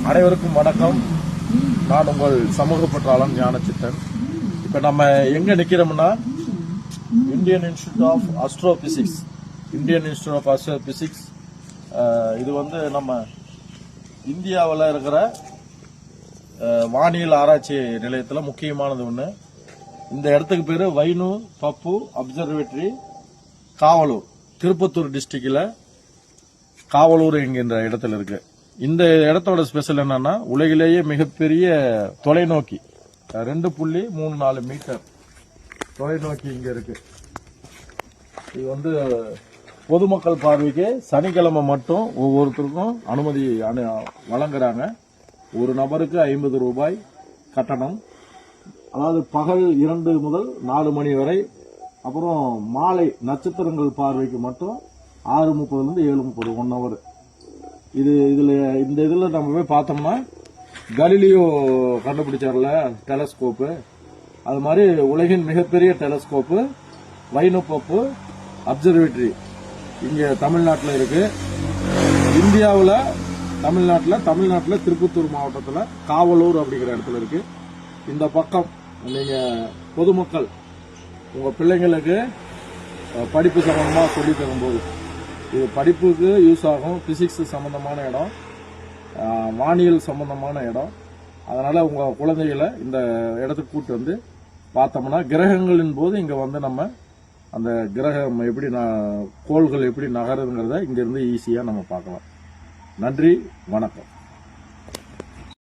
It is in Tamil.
அனைவருக்கும் வணக்கம். நான் உங்கள் சமூக பற்றாளன் ஞானச்சித்தன். இப்ப நம்ம எங்க நிக்கிறோம்னா இந்தியன் இன்ஸ்டிடியூட் ஆஃப் அஸ்ட்ரோபிசிக்ஸ். இது வந்து நம்ம இந்தியாவில் இருக்கிற வானியல் ஆராய்ச்சி நிலையத்தில் முக்கியமானது ஒன்று. இந்த இடத்துக்கு பேரு வைனு பப்பு அப்சர்வேட்டரி, காவலூர், திருப்பத்தூர் டிஸ்ட்ரிக்ட்ல காவலூர் என்கின்ற இடத்துல இருக்கு. இந்த இடத்தோட ஸ்பெஷல் என்னன்னா, உலகிலேயே மிகப்பெரிய தொலைநோக்கி 2.34 மீட்டர் தொலைநோக்கி இங்க இருக்கு. இது வந்து பொதுமக்கள் பார்வைக்கு சனிக்கிழமை மட்டும் ஒவ்வொருத்தருக்கும் அனுமதி வழங்குறாங்க. ஒரு நபருக்கு 50 ரூபாய் கட்டணம். அதாவது பகல் 2 முதல் 4 மணி வரை. அப்புறம் மாலை நட்சத்திரங்கள் பார்வைக்கு மட்டும் 6:30 7:30 1 ஹவர். இதுல நம்ம போய் பார்த்தோம்னா கலிலியோ கண்டுபிடிச்சார்ல டெலஸ்கோப்பு, அது மாதிரி உலகின் மிகப்பெரிய டெலஸ்கோப்பு வைனு பப்பு அப்சர்வேட்டரி இங்க தமிழ்நாட்டில் இருக்கு. இந்தியாவில் தமிழ்நாட்டில் திருப்பத்தூர் மாவட்டத்தில் காவலூர் அப்படிங்கிற இடத்துல இருக்கு. இந்த பக்கம் நீங்க பொதுமக்கள் உங்க பிள்ளைங்களுக்கு படிப்பு சம்பந்தமா சொல்லி தரும்போது இது படிப்புக்கு யூஸ் ஆகும். பிசிக்ஸ் சம்பந்தமான இடம், வானியல் சம்பந்தமான இடம். அதனால உங்க குழந்தைகளை இந்த இடத்துக்கு கூட்டு வந்து பார்த்தோம்னா கிரகங்களின் போது இங்க வந்து நம்ம அந்த கிரகம் எப்படி கோள்கள் எப்படி நகருங்கிறத இங்க இருந்து ஈஸியா நம்ம பார்க்கலாம். நன்றி, வணக்கம்.